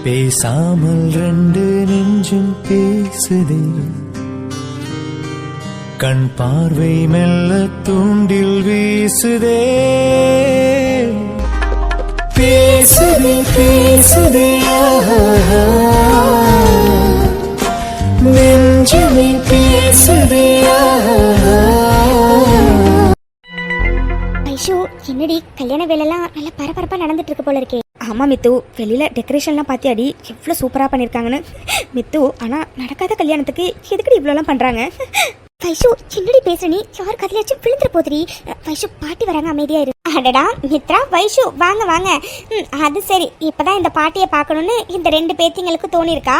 பேசாமல் ரெண்டு நெஞ்சும் பேசுதே, கண் பார்வை மெல்ல தூண்டில் வீசுதே. பேசுதே பேசுதே நெஞ்சுமே பேசுதே. ஐஷோ, என்னடி கல்யாண வேலைலாம் நல்ல பரபரப்பா நடந்துட்டு இருக்கு போல இருக்கே. ஆமா மித்து, வெளியில டெக்கரேஷன்லாம் பாத்தியாடி எவ்வளவு சூப்பரா பண்ணிருக்காங்கன்னு. மித்து, ஆனா நடக்காத கல்யாணத்துக்கு எதுக்கடி இவ்வளோலாம் பண்றாங்க? வைஷு, என்னடி பேசுற நீ? யார் கதையாச்சும் விழுந்துற போதுடி. வைஷு, பாட்டி வராங்க, அமைதியா இரு. அடடா மித்ரா, வைஷு வாங்க வாங்க. அது சரி, இப்பதான் இந்த பாட்டியை பார்க்கணும்னு இந்த ரெண்டு பேத்திங்களுக்கு தோணிருக்கா?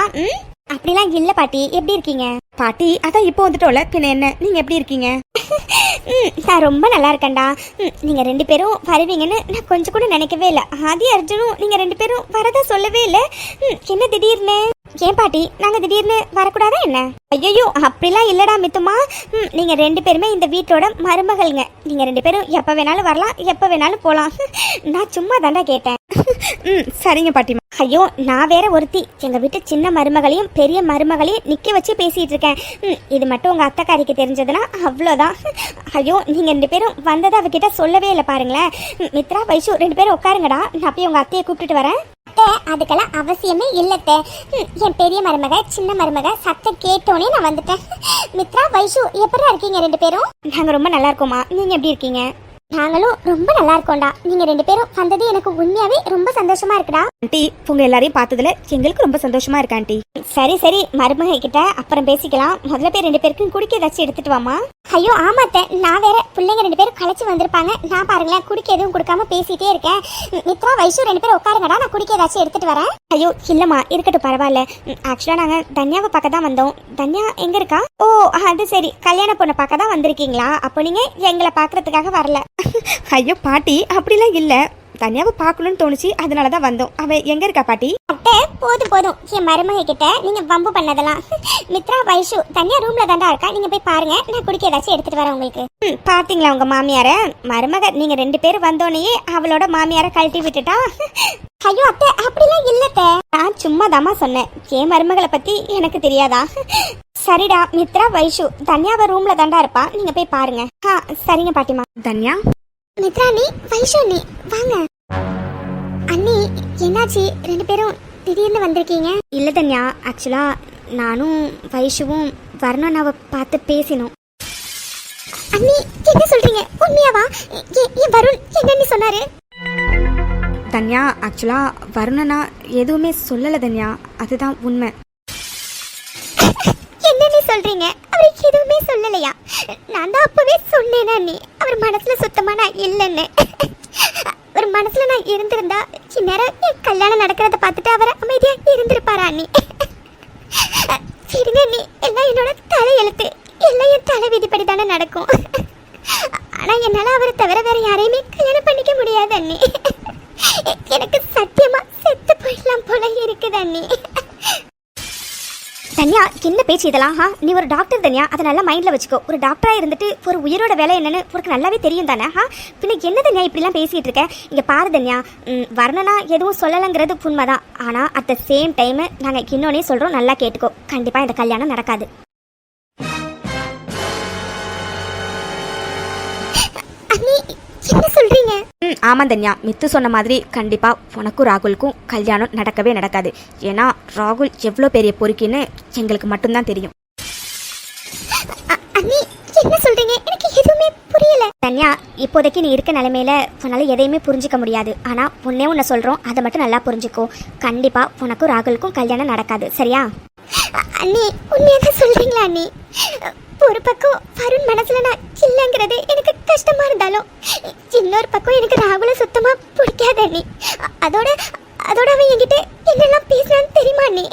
அப்படிலாம் இல்ல பாட்டி, எப்படி இருக்கீங்க? பாட்டி, அதான் இப்போ வந்துட்டோம்ல, பின்ன என்ன, நீங்க எப்படி இருக்கீங்க? நான் ரொம்ப நல்லா இருக்கேன்டா. நீங்க ரெண்டு பேரும் வருவீங்கன்னு நான் கொஞ்சம் கூட நினைக்கவே இல்லை. ஆதி அர்ஜுனும் நீங்க ரெண்டு பேரும் வரதா சொல்லவே இல்லை. என்ன திடீர்னு? ஏன் பாட்டி, நாங்க திடீர்னு வரக்கூடாதா என்ன? ஐயோ, அப்படிலாம் இல்லடா மித்துமா. நீங்க ரெண்டு பேருமே இந்த வீட்டோட மருமகள்ங்க. நீங்க ரெண்டு பேரும் எப்ப வேணாலும் வரலாம், எப்ப வேணாலும் போலாம். நான் சும்மா தாண்டா கேட்டேன். சரிங்க பாட்டிமா. ஐயோ, நான் வேற ஒருத்தி எங்க வீட்டு சின்ன மருமகளையும் பெரிய மருமகளையும் நிக்க வச்சு பேசிட்டு இருக்கேன். இது மட்டும் உங்க அத்தைக்காரிக்கு தெரிஞ்சதுன்னா அவ்வளோதான். ஐயோ, நீங்க ரெண்டு பேரும் வந்ததை அவகிட்ட சொல்லவே இல்லை பாருங்களேன். மித்ரா, வைஷு ரெண்டு பேரும் உட்காருங்கடா, நான் போய் உங்க அத்தையை கூப்பிட்டுட்டு வரேன். அதுக்கெல்லாம் அவசியமே இல்லத்த. என் பெரிய மருமக சின்ன மருமக சத்தம் கேட்டோன்னே நான் வந்துட்டேன். மித்ரா, வைஷு எப்படி இருக்கீங்க ரெண்டு பேரும்? நாங்க ரொம்ப நல்லா இருக்கோமா, நீங்க எப்படி இருக்கீங்க? நாங்களும் ரொம்ப நல்லா இருக்கோம்டா. நீங்க ரெண்டு பேரும் வந்தது எனக்கு உண்மையாவே ரொம்ப சந்தோஷமா இருக்குடா. ஆண்டி, உங்க எல்லாரையும் பார்த்ததுல எங்களுக்கு ரொம்ப சந்தோஷமா இருக்கு ஆண்டி. சரி சரி, மருமக கிட்ட அப்புறம் பேசிக்கலாம். முதல்ல பேர் ரெண்டு பேருக்கும் குடிக்க ஏதாச்சும் எடுத்துட்டு வாமா. ஐயோ ஆமாத்த, நான் வேற பிள்ளைங்க ரெண்டு பேரும் களைச்சு வந்திருப்பாங்க. நான் பாருங்களேன், குடிக்க எதுவும் கொடுக்காம பேசிட்டே இருக்கேன். மித்ரா, வைஷு ரெண்டு பேரும் உட்காருங்கடா, நான் குடிக்க ஏதாச்சும் எடுத்துட்டு வரேன். ஐயோ இல்லம்மா, இருக்கட்டும் பரவாயில்ல. ஆக்சுவலா நாங்க தன்யாவை பார்க்க தான் வந்தோம். தன்யா எங்க இருக்கா? ஓ அது சரி, கல்யாண பொண்ணை பார்க்க தான் வந்திருக்கீங்களா? அப்போ நீங்க எங்களை பாக்குறதுக்காக வரல? ஐயோ பாட்டி, அப்படிலாம் இல்ல, தனியாவை பார்க்கணும்னு தோணுச்சு, அதனாலதான் வந்தோம். அவ எங்க இருக்கா பாட்டி? அட்டை, போதும் போதும், என் மருமக கிட்ட நீங்க வம்பு பண்ணதெல்லாம். மித்ரா, வைஷு தனியா ரூம்ல தாண்டா இருக்கா, நீங்க போய் பாருங்க, நான் குடிக்க ஏதாச்சும் எடுத்துட்டு வரேன் உங்களுக்கு. பாத்தீங்களா உங்க மாமியார? மருமக நீங்க ரெண்டு பேரும் வந்தோடனே அவளோட மாமியார கழட்டி விட்டுட்டா. ஐயோ அத்தை, அப்படிலாம் இல்லத்த, நான் சும்மா தாமா சொன்னேன். என் மருமகளை பத்தி எனக்கு தெரியாதா? சரிடா மித்ரா, வைஷு தன்யாவை ரூம்ல தாண்டா இருப்பா, நீங்க போய் பாருங்க. சரிங்க பாட்டிமா. தன்யா, மித்ரா நீ, வைஷு நீ வாங்க. அண்ணி, என்னாச்சு ரெண்டு பேரும் திடீர்னு வந்திருக்கீங்க? இல்ல தன்யா, ஆக்சுவலா நானும் வைஷுவும் வர்ணனாவை பார்த்து பேசினோம். அண்ணி, என்ன சொல்றீங்க? உண்மையாவா? ஏன் வருண் என்னன்னு சொன்னாரு? தன்யா, ஆக்சுவலா வருணனா எதுவுமே சொல்லல தன்யா, அதுதான் உண்மை. என்னன்னு சொல்றீங்க? அவர் எதுவுமே சொல்லலையா? நான் தான் அப்பவே சொன்னேனா நீ, அவர் மனசுல சுத்தமா நான் இல்லைன்னு. ஒரு மனசுல நான் இருந்திருந்தா இந்நேரம் என் கல்யாணம் நடக்கிறத பார்த்துட்டு அவர் அமைதியா இருந்திருப்பாரா நீ? சரிங்க நீ, எல்லாம் என்னோட தலை எழுத்து, எல்லாம் என் தலை விதிப்படி தானே நடக்கும். ஆனா என்னால அவரை தவிர வேற யாரையுமே கல்யாணம் பண்ணிக்க முடியாது அண்ணி. எனக்கு சத்தியமா செத்து போயிடலாம் போல இருக்குது அண்ணி. தன்யா, என்ன பேச்சு இதெல்லாம்? நீ ஒரு டாக்டர் தன்யா, அதை நல்லா மைண்ட்ல வச்சுக்கோ. ஒரு டாக்டரா இருந்துட்டு ஒரு உயிரோட வேலை என்னன்னு உனக்கு நல்லாவே தெரியும் தானே? பின்ன என்ன தன்யா இப்படிலாம் பேசிட்டு இருக்க? இங்க பாரு தன்யா, வர்ணனா எதுவும் சொல்லலைங்கிறது உண்மைதான். ஆனா அட் த சேம் டைம் நாங்க இன்னொன்னே சொல்றோம், நல்லா கேட்டுக்கோ. கண்டிப்பா இந்த கல்யாணம் நடக்காது. என்ன சொல்றீங்க? ஆமா தன்யா, மித்து சொன்ன மாதிரி கண்டிப்பா உனக்கும் ராகுலுக்கும் கல்யாணம் நடக்கவே நடக்காது. ஏன்னா ராகுல் எவ்வளவு பெரிய பொறுக்கின்னு எங்களுக்கு மட்டும்தான் தெரியும். அண்ணி, என்ன சொல்றீங்க? எனக்கு எதுவுமே புரியல. தன்யா, இப்போதைக்கு நீ இருக்க நிலைமையில உன்னால எதையுமே புரிஞ்சுக்க முடியாது. ஆனா ஒன்னே ஒன்னு சொல்றோம், அதை மட்டும் நல்லா புரிஞ்சுக்கோ. கண்டிப்பா உனக்கும் ராகுலுக்கும் கல்யாணம் நடக்காது, சரியா? அண்ணி, உண்மையாக சொல்றீங்களா அண்ணி? ஒரு பக்கம் வருண் மனசுல நான் இல்லைங்கிறது எனக்கு கஷ்டமா இருந்தாலும் இன்னொரு பக்கம் எனக்கு ராகுல சுத்தமா பிடிக்காத அண்ணி. அதோட அவன் என்கிட்ட என்னெல்லாம் பேசினான்னு தெரியுமா அண்ணி?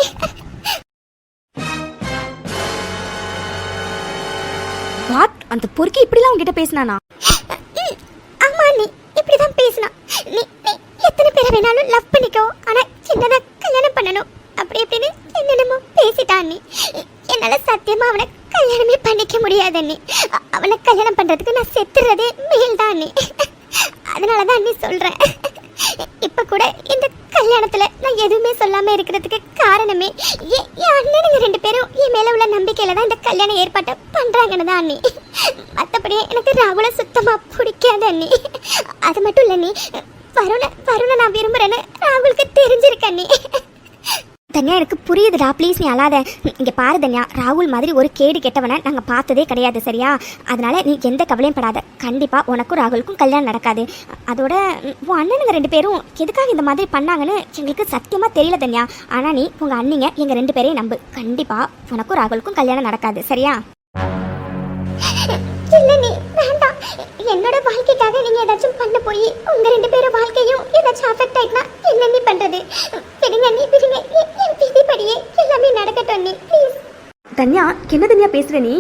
வாட், அந்த பொறுக்கி இப்படிலாம் உங்ககிட்ட பேசினானா? ஆமா அண்ணி, இப்படிதான் பேசினான். நீ எத்தனை பேரை வேணாலும் லவ் பண்ணிக்கோ, ஆனா என்னன்னா கல்யாணம் பண்ணணும் அப்படி இப்படின்னு என்னென்னமோ பேசிட்டான் அண்ணி. என்னால சத்தியமா அவனை கல்யாணமே பண்ணிக்க முடியாது அண்ணி. அவனை கல்யாணம் பண்றதுக்கு நான் செத்துறதே மேல் தான் அண்ணி. அதனாலதான் அண்ணி சொல்றேன், இப்ப கூட இந்த கல்யாணத்துல நான் எதுவுமே சொல்லாம இருக்கிறதுக்கு காரணமே என் அண்ணனுங்க 2 பேரும் என் மேல உள்ள நம்பிக்கையில தான் இந்த கல்யாண ஏற்பாட்டை பண்றாங்கன்னு தான் அண்ணி. மற்றபடி எனக்கு ராகுல சுத்தமா பிடிக்காது அண்ணி. அது மட்டும் இல்ல அண்ணி, வருண நான் விரும்புறேன்னு ராகுலுக்கு தெரிஞ்சிருக்கு அண்ணி. தன்யா எனக்கு புரியுதுடா, ப்ளீஸ் நீ அழாத. இங்கே பாரு தன்யா, ராகுல் மாதிரி ஒரு கேடு கெட்டவனை நாங்கள் பார்த்ததே கிடையாது சரியா? அதனால நீ எந்த கவலையும் படாத. கண்டிப்பாக உனக்கும் ராகுலுக்கும் கல்யாணம் நடக்காது. அதோட உன் அண்ணனுங்க 2 பேரும் எதுக்காக இந்த மாதிரி பண்ணாங்கன்னு எங்களுக்கு சத்தியமாக தெரியல தன்யா. ஆனால் நீ உங்கள் அண்ணிங்க எங்கள் 2 பேரையும் நம்பு. கண்டிப்பாக உனக்கும் ராகுலுக்கும் கல்யாணம் நடக்காது சரியா? இல்ல நீ வேண்டாம். என்னோட வாழ்க்கைக்காக நீங்க ஏதாச்சும் பண்ண போய் உங்க 2 பேரும் வாழ்க்கையும் ஏதாச்சும் அஃபெக்ட் ஆயிட்டா என்ன நீ பண்றது? விடுங்க நீ விடுங்க. என் விதிப்படியே எல்லாமே நடக்கட்டும் நீ ப்ளீஸ். தன்யா, என்ன தன்யா பேசுற நீ?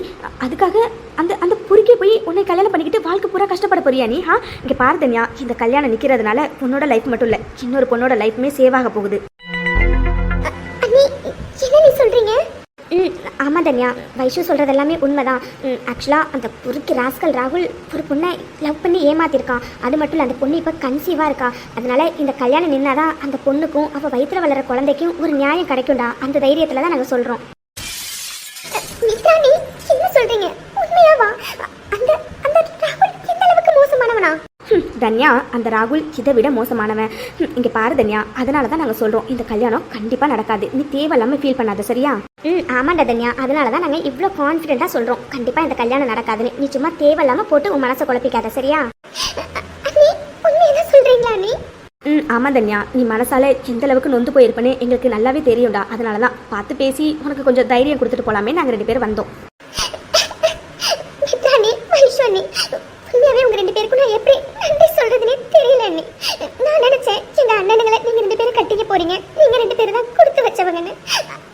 அதுக்காக அந்த அந்த பொறுக்கே போய் உன்னை கல்யாணம் பண்ணிக்கிட்டு வாழ்க்கை பூரா கஷ்டப்பட போறியா நீ? இங்கே பாரு தன்யா, இந்த கல்யாணம் நிற்கிறதுனால உன்னோட லைஃப் மட்டும் இல்லை, இன்னொரு பொண்ணோட லைஃப்மே சேவ் ஆக போகுது. அண்ணி என்ன நீ சொல்றீங்க? ஆமாம் தன்யா, வைஷு சொல்கிறது எல்லாமே உண்மைதான். ஆக்சுவலாக அந்த பொறுக்கி ராஸ்கல் ராகுல் ஒரு பொண்ணை லவ் பண்ணி ஏமாத்திருக்கான். அது மட்டும் இல்லை, அந்த பொண்ணு இப்போ கன்சீவாக இருக்கா. அதனால இந்த கல்யாணம் நின்னாதான் அந்த பொண்ணுக்கும் அவள் வயிற்றுல வளர குழந்தைக்கும் ஒரு நியாயம் கிடைக்கும்டா. அந்த தைரியத்தில் தான் நாங்கள் சொல்கிறோம். மித்ரா நீ என்ன சொல்றீங்க? உண்மையாவா? அந்த அந்த ராகுல் எந்த அளவுக்கு மோசமானவனா? தன்யா, அந்த ராகுல் இதை விட மோசமானவன். இங்கே பாரு தன்யா, அதனால தான் நாங்கள் சொல்கிறோம் இந்த கல்யாணம் கண்டிப்பாக நடக்காது. நீ தேவையில்லாமல் ஃபீல் பண்ணாத சரியா? ஆமாண்டா தன்யா, அதனால தான் நாங்கள் இவ்வளோ கான்ஃபிடென்ட்டாக சொல்கிறோம் கண்டிப்பாக இந்த கல்யாணம் நடக்காதுன்னு. நீ சும்மா தேவையில்லாமல் போட்டு உன் மனசை குழப்பிக்காத சரியா? அண்ணி உண்மையை சொல்கிறீங்களா நீ? ஆமாம் தன்யா, நீ மனசால எந்த அளவுக்கு நொந்து போயிருப்பேன்னு எங்களுக்கு நல்லாவே தெரியும்டா. அதனால தான் பார்த்து பேசி உனக்கு கொஞ்சம் தைரியம் கொடுத்துட்டு போகலாமே நாங்கள் 2 பேரும் வந்தோம். மித்ரா நீ வைஷு நீ உண்மையாவே உங்க 2 பேருக்கும் நான் எப்படி நன்றி சொல்றதுன்னே தெரியல அண்ணி. நான் நினைச்சேன் எங்க அண்ணனுங்களை நீங்க 2 பேரும் கட்டிக்க போறீங்க, நீங்க 2 பேரும் தான் கொடுத்து வச்சவங்கன்னு.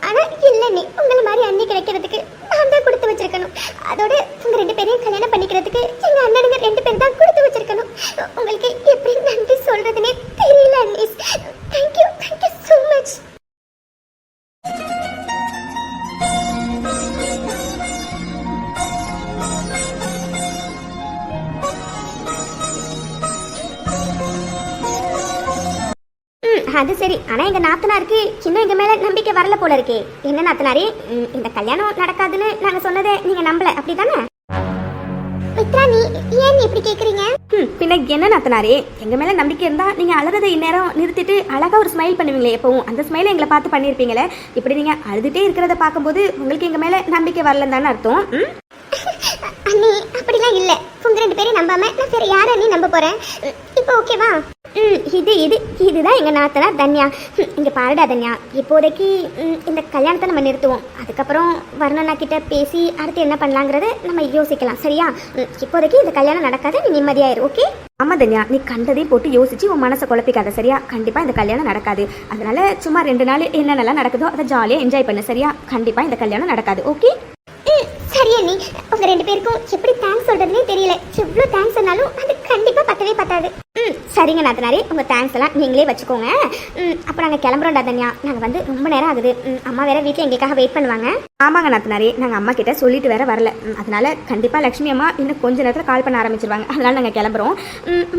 ஆனா இல்ல நீ, உங்களை மாதிரி அண்ணி கிடைக்கிறதுக்கு நான் தான் கொடுத்து வச்சிருக்கணும். அதோட உங்க 2 பேரையும் கல்யாணம் பண்ணிக்கிறதுக்கு எங்க அண்ணனுங்க 2 பேரும் தான் கொடுத்து வச்சிருக்கணும். உங்களுக்கு எப்படி நன்றி சொல்றதுன்னே தெரியல அண்ணி. Thank you so much. அது சரி, ஆனால் எங்கள் நாத்தனாருக்கு இன்னும் எங்கள் மேலே நம்பிக்கை வரல போல இருக்கே. என்ன நாத்தனாரே, இந்த கல்யாணம் நடக்காதுன்னு நாங்கள் சொன்னதை நீங்கள் நம்பல அப்படி தானே? மித்ரா நீ ஏன் இப்படி கேட்குறீங்க? பின்ன என்ன நாத்தனாரே, எங்கள் மேலே நம்பிக்கை இருந்தால் நீங்கள் அழுறதை இந்நேரம் நிறுத்திட்டு அழகாக ஒரு ஸ்மைல் பண்ணுவீங்களே எப்பவும். அந்த ஸ்மைலை எங்களை பார்த்து பண்ணியிருப்பீங்களே. இப்படி நீங்கள் அழுதுகிட்டே இருக்கிறத பார்க்கும்போது உங்களுக்கு எங்கள் மேலே நம்பிக்கை வரலன்னு தானே அர்த்தம்? அண்ணி அப்படிலாம் இல்லை. உங்க 2 பேரையும் நம்பாம நான் வேற யாரை அண்ணி நம்ப போறேன்? இப்போ ஓகேவா? இதுதான் எங்கள் நாத்தனார் தன்யா. இங்கே பாருடா தன்யா, இப்போதைக்கு இந்த கல்யாணத்தை நம்ம நிறுத்துவோம். அதுக்கப்புறம் வர்ணனா கிட்ட பேசி அடுத்து என்ன பண்ணலாங்கிறத நம்ம யோசிக்கலாம் சரியா? இப்போதைக்கு இந்த கல்யாணம் நடக்காத, நீ நிம்மதியாயிரு ஓகே? ஆமாம் தன்யா, நீ கண்டதே போட்டு யோசிச்சு உன் மனசை குழப்பிக்காத சரியா? கண்டிப்பாக இந்த கல்யாணம் நடக்காது. அதனால சும்மா 2 நாள் என்னென்னலாம் நடக்குதோ அதை ஜாலியாக என்ஜாய் பண்ணு சரியா? கண்டிப்பாக இந்த கல்யாணம் நடக்காது ஓகே? சரி அண்ணி, உங்க 2 பேருக்கும் எப்படி தேங்க்ஸ் சொல்றதுனே தெரியல. எவ்வளோ தேங்க்ஸ் சொன்னாலும் அது கண்டிப்பா பத்தவே பத்தாது. சரிங்க நாத்தனாரே, உங்கள் தேங்க்ஸ் எல்லாம் நீங்களே வச்சுக்கோங்க. அப்போ நாங்கள் கிளம்புறோம்டா தன்யா. நாங்கள் வந்து ரொம்ப நேரம் ஆகுது. அம்மா வேற வீட்டில் எங்களுக்காக வெயிட் பண்ணுவாங்க. ஆமாங்க நாத்தனாரே, நாங்கள் அம்மா கிட்ட சொல்லிட்டு வேற வரல. அதனால கண்டிப்பாக லக்ஷ்மி அம்மா இன்னும் கொஞ்ச நேரத்தில் கால் பண்ண ஆரம்பிச்சிருவாங்க. அதனால நாங்கள் கிளம்புறோம்.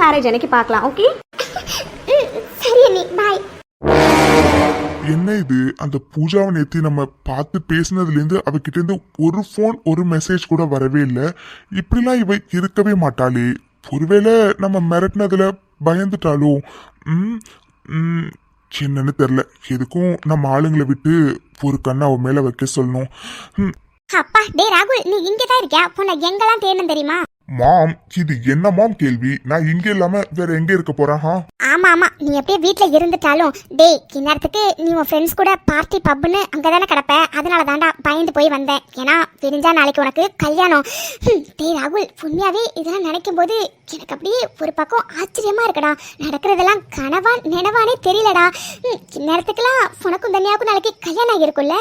மேரேஜ் அன்னைக்கு பார்க்கலாம் ஓகே? சரி அண்ணி, பாய். என்ன இது, அந்த பூஜாவை நேத்தி நம்ம பார்த்து பேசினதுலேருந்து அவகிட்ட இருந்து ஒரு ஃபோன் ஒரு மெசேஜ் கூட வரவே இல்லை. இப்படிலாம் இவ இருக்கவே மாட்டாளே. ஒருவேளை நம்ம மிரட்டினதுல பயந்துட்டாலோ? என்னன்னு தெரில. எதுக்கும் நம்ம ஆளுங்களை விட்டு ஒரு கண்ணை அவ மேல வைக்க சொல்லணும். அப்பா டே ராகுல், நீ இங்கே தான் இருக்கியா? உன்னை எங்கெல்லாம் தேடணும் தெரியுமா? மாம், இது என்ன மாம் கேள்வி? நான் இங்க இல்லாம வேற எங்க இருக்க போறேன்? ஆமா ஆமா, நீ எப்படியே வீட்ல இருந்துட்டாலும் டேய் இந்நேரத்துக்கு நீ உன் ஃப்ரெண்ட்ஸ் கூட பார்ட்டி பப்புன்னு அங்கதானே கிடப்ப. அதனால தாண்டா பயந்து போய் வந்தேன். ஏன்னா தெரிஞ்சா நாளைக்கு உனக்கு கல்யாணம். டேய் ராகுல், உண்மையாவே இதெல்லாம் நினைக்கும் போது எனக்கு அப்படியே ஒரு பக்கம் ஆச்சரியமா இருக்குடா. நடக்கிறதெல்லாம் கனவா நினைவானே தெரியலடா. இந்நேரத்துக்குலாம் உனக்கும் தனியாவுக்கும் நாளைக்கு கல்யாணம் ஆகிருக்கும்ல.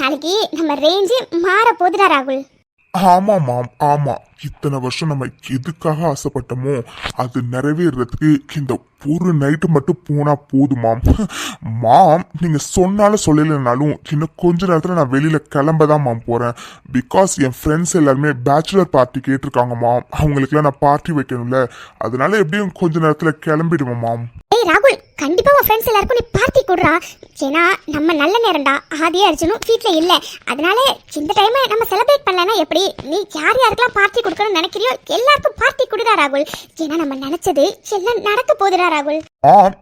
நாளைக்கு நம்ம ரேஞ்சு மாற போகுதுடா ராகுல். ஆமா மாம், ஆமா. இத்தனை வருஷம் நம்ம எதுக்காக ஆசைப்பட்டோமோ அது நிறைவேறதுக்கு இந்த ஒரு நைட்டு மட்டும் போனா போதுமாம். மாம் நீங்க சொன்னாலும் சொல்லலைனாலும் இன்னும் கொஞ்ச நேரத்துல நான் வெளியில கிளம்பதான் மாம் போறேன். பிகாஸ் என் ஃப்ரெண்ட்ஸ் எல்லாருமே பேச்சுலர் பார்ட்டி கேட்டிருக்காங்க மாம். அவங்களுக்குலாம் நான் பார்ட்டி வைக்கணும்ல, அதனால எப்படியும் கொஞ்ச நேரத்துல கிளம்பிடுவேன் மாம். ஏய் ராகுல், கண்டிப்பா உன் ஃப்ரெண்ட்ஸ் எல்லாருக்கும் நீ பார்ட்டி கொடுறா. ஏன்னா நம்ம நல்ல நேரம்டா, ஆதியா அர்ஜுனும் வீட்டில் இல்லை. அதனால இந்த டைமை நம்ம செலிப்ரேட் பண்ணலன்னா எப்படி? நீ யார் யாருக்கெல்லாம் பார்ட்டி கொடுக்கணும்னு நினைக்கிறியோ எல்லாருக்கும் பார்ட்டி கொடுடா ராகுல். ஏன்னா நம்ம நினைச்சது எல்லாம் நடக்க போகுதுடா ராகுல்.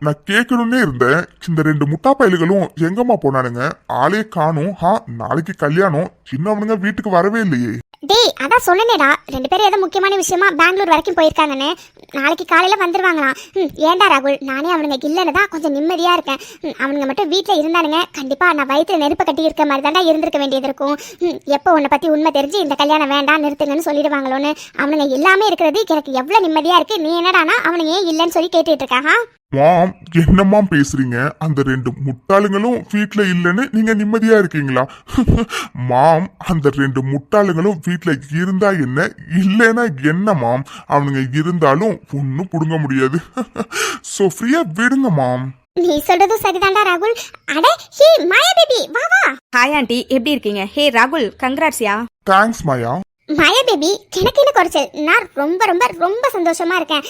நான் கேட்கணும்னே இருந்தேன், இந்த 2 முட்டா பயல்களும் எங்கம்மா போனானுங்க? ஆளே காணும். நாளைக்கு கல்யாணம், இன்னும் அவனுங்க வீட்டுக்கு வரவே இல்லையே. டேய் அதான் சொன்னேடா, 2 பேரும் ஏதோ முக்கியமான விஷயமா பெங்களூர் வரைக்கும் போயிருக்காங்கன்னு. நாளைக்கு காலையில வந்துருவாங்களாம். ஏண்டா ராகுல், நானே அவனுங்க இல்லைன்னு தான் கொஞ்சம் நிம்மதியா இருக்கேன். அவனுங்க மட்டும் வீட்டில் இருந்தானுங்க கண்டிப்பா நான் வயிற்றுல நெருப்பு கட்டி இருக்க மாதிரி தாண்டா இருந்திருக்க வேண்டியது இருக்கும். எப்போ உன்னை பத்தி உண்மை தெரிஞ்சு இந்த கல்யாணம் வேண்டாம் நிறுத்துங்கன்னு சொல்லிடுவாங்களோன்னு. அவனுங்க எல்லாமே இருக்கிறது எனக்கு எவ்வளவு நிம்மதியா இருக்கு. நீ என்னடானா அவனுங்க ஏன் இல்லைன்னு சொல்லி கேட்டுட்டு இருக்காங்க. மாம் என்னம்மா பேசுறீங்க? அந்த 2 முட்டாளுங்களும் வீட்டுல இல்லைன்னு நீங்க நிம்மதியா இருக்கீங்களா? மாம் அந்த 2 முட்டாளுங்களும் வீட்டுல இருந்தா என்ன, இல்லைன்னா என்ன மாம்? அவனுங்க இருந்தாலும் ஒன்னும் புடுங்க முடியாது. சோ ஃப்ரீயா விடுங்க மாம். நீ சொல்றதும் சரிதான்டா ராகுல். அட ஹே மாயா பேபி, வா வா. ஹாய் ஆண்டி, எப்படி இருக்கீங்க? ஹே ராகுல், கங்க்ராட்ஸ்யா. தேங்க்ஸ் மாயா. மாயா பேபி, எனக்கு என்ன குறைச்சல்? நான் ரொம்ப ரொம்ப ரொம்ப சந்தோஷமா இருக்கேன்.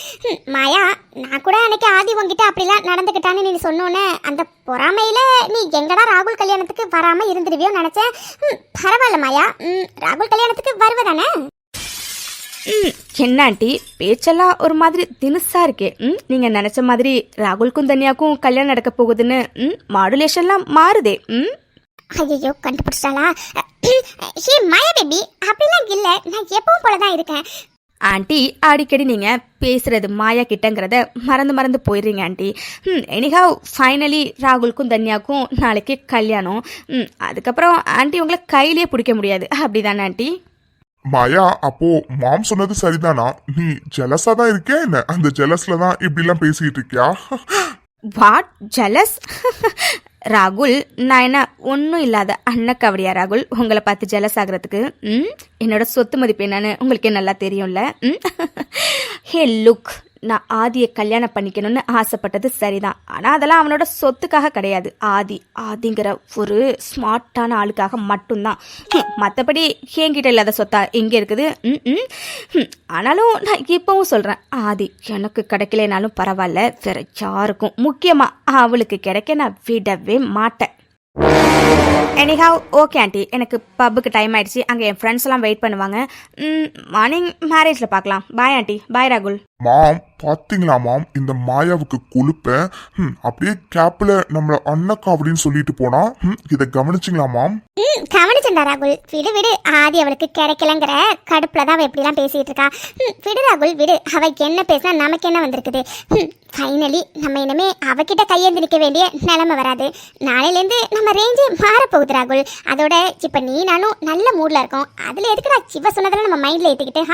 மாயா, நான் கூட அன்னைக்கு ஆதி உங்ககிட்ட அப்படிலாம் நடந்துக்கிட்டான்னு நீ சொன்னோன்னே அந்த பொறாமையில நீ எங்கடா ராகுல் கல்யாணத்துக்கு வராம இருந்துருவியோ நினைச்சேன். பரவாயில்ல மாயா, ராகுல் கல்யாணத்துக்கு வருவதானே? என்ன ஆண்டி பேச்செல்லாம் ஒரு மாதிரி தினுசா இருக்கே. நீங்க நினைச்ச மாதிரி ராகுலுக்கும் தனியாக்கும் கல்யாணம் நடக்க போகுதுன்னு மாடுலேஷன்லாம் மாறுதே. ஐயோ கண்டுபிடிச்சாளா? ஹே மாயா பேபி, அப்படிலாம் இல்ல, நான் எப்பவும் போலதான் இருக்கேன். ஆண்டி அடிக்கடி நீங்க பேசுறது மாயா கிட்டங்கிறத மறந்து போயிடுறீங்க ஆண்டி. எனிஹவ் ஃபைனலி ராகுலுக்கும் தன்யாக்கும் நாளைக்கு கல்யாணம். அதுக்கப்புறம் ஆண்டி உங்களை கையிலேயே பிடிக்க முடியாது, அப்படிதானே ஆண்டி? மாயா, அப்போ மாம் சொன்னது சரிதானா? நீ ஜெலஸா தான் இருக்கியா என்ன? அந்த ஜெலஸ்ல தான் இப்படி எல்லாம் பேசிட்டு இருக்கியா? What jealous? ராகுல், நான் என்ன ஒன்றும் இல்லாத அன்னக்கவடியா ராகுல் உங்களை பார்த்து ஜெலஸ் ஆகிறதுக்கு? என்னோட சொத்து மதிப்பு என்னன்னு உங்களுக்கே நல்லா தெரியும்ல. ஹே லுக், நான் ஆதியை கல்யாணம் பண்ணிக்கணும்னு ஆசைப்பட்டது சரிதான். ஆனால் அதெல்லாம் அவனோட சொத்துக்காக கிடையாது. ஆதிங்கிற ஒரு ஸ்மார்ட்டான ஆளுக்காக மட்டும்தான். மற்றபடி என்கிட்ட இல்லாத சொத்தா எங்கே இருக்குது? ஆனாலும் நான் இப்பவும் சொல்கிறேன், ஆதி எனக்கு கிடைக்கலனாலும் பரவாயில்ல, வேற யாருக்கும் முக்கியமாக அவளுக்கு கிடைக்க நான் விடவே மாட்டேன். எனிஹாவ் ஓகே ஆண்டி, எனக்கு பப்புக்கு டைம் ஆயிடுச்சு. அங்கே என் ஃப்ரெண்ட்ஸ் எல்லாம் வெயிட் பண்ணுவாங்க. மார்னிங் மேரேஜில் பார்க்கலாம். Bye aunty. பாய் ராகுல். மாம் பாத்தீங்களா மாம், இந்த மாயாவுக்கு கொழுப்ப அப்படியே கேப்ல நம்மள அண்ணக்கா அப்படின்னு சொல்லிட்டு போனா. இதை கவனிச்சிங்களா மாம்? கவனிச்சண்டா ராகுல். விடு விடு, ஆதி அவளுக்கு கிடைக்கலங்கிற கடுப்புல தான் அவ எப்படிலாம் பேசிட்டு இருக்கா. விடு ராகுல் விடு, அவ என்ன பேசினா நமக்கு என்ன வந்திருக்குது? ஃபைனலி நம்ம இனிமே அவகிட்ட கையேந்து நிற்க வேண்டிய நிலைமை வராது. நாளையிலேருந்து நம்ம ரேஞ்சே மாறப்போகுது ராகுல். அதோட இப்ப நீ நானும் நல்ல மூட்ல இருக்கோம். அதுல எதுக்குடா சிவ சொன்னதெல்லாம் நம்ம மைண்ட்ல ஏத்திக்கிட்டு?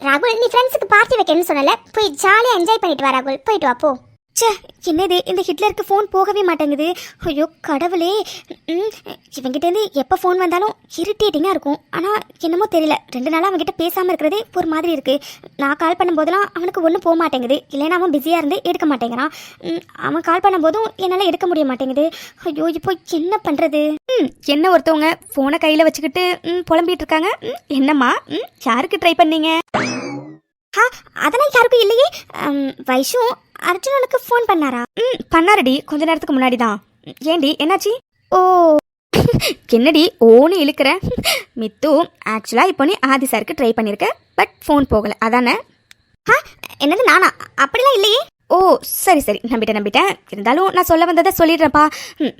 ராகுல், நீ ஃப்ரெண்ட்ஸுக்கு பார்ட்டி வைக்கணும்னு சொன்னல, போய் ஜாலியாக என்ஜாய் பண்ணிட்டு வா ராகுல். போயிட்டு வா போ. ச்சே, என்னது இந்த ஹிட்லருக்கு ஃபோன் போகவே மாட்டேங்குது. ஐயோ கடவுளே, இவங்கிட்டேருந்து எப்போ ஃபோன் வந்தாலும் இரிட்டேட்டிங்காக இருக்கும். ஆனால் என்னமோ தெரியல, 2 நாளாக அவங்ககிட்ட பேசாமல் இருக்கிறதே ஒரு மாதிரி இருக்குது. நான் கால் பண்ணும்போதெல்லாம் அவனுக்கு ஒன்றும் போக மாட்டேங்குது. இல்லைன்னா அவன் பிஸியாக இருந்து எடுக்க மாட்டேங்கிறான். அவன் கால் பண்ணும்போதும் என்னால் எடுக்க முடிய மாட்டேங்குது. ஐயோ இப்போ என்ன பண்ணுறது? என்ன ஒருத்தவங்க ஃபோனை கையில் வச்சுக்கிட்டு புலம்பிகிட்டு இருக்காங்க. என்னம்மா, யாருக்கு ட்ரை பண்ணீங்க? அதெல்லாம் யாருக்கும் இல்லையே. வைஷு அர்ஜுனனுக்கு ஃபோன் பண்ணாரா? பண்ணாரடி, கொஞ்ச நேரத்துக்கு முன்னாடி தான். ஏண்டி என்னாச்சு? ஓ என்னடி ஓன்னு இழுக்கிற? மித்து, ஆக்சுவலாக இப்போ நீ ஆதி சாருக்கு ட்ரை பண்ணியிருக்க, பட் ஃபோன் போகலை அதானே? என்னது நானா? அப்படிலாம் இல்லையே. ஓ சரி நம்பிட்டேன். இருந்தாலும் நான் சொல்ல வந்ததை சொல்லிடுறேன்ப்பா.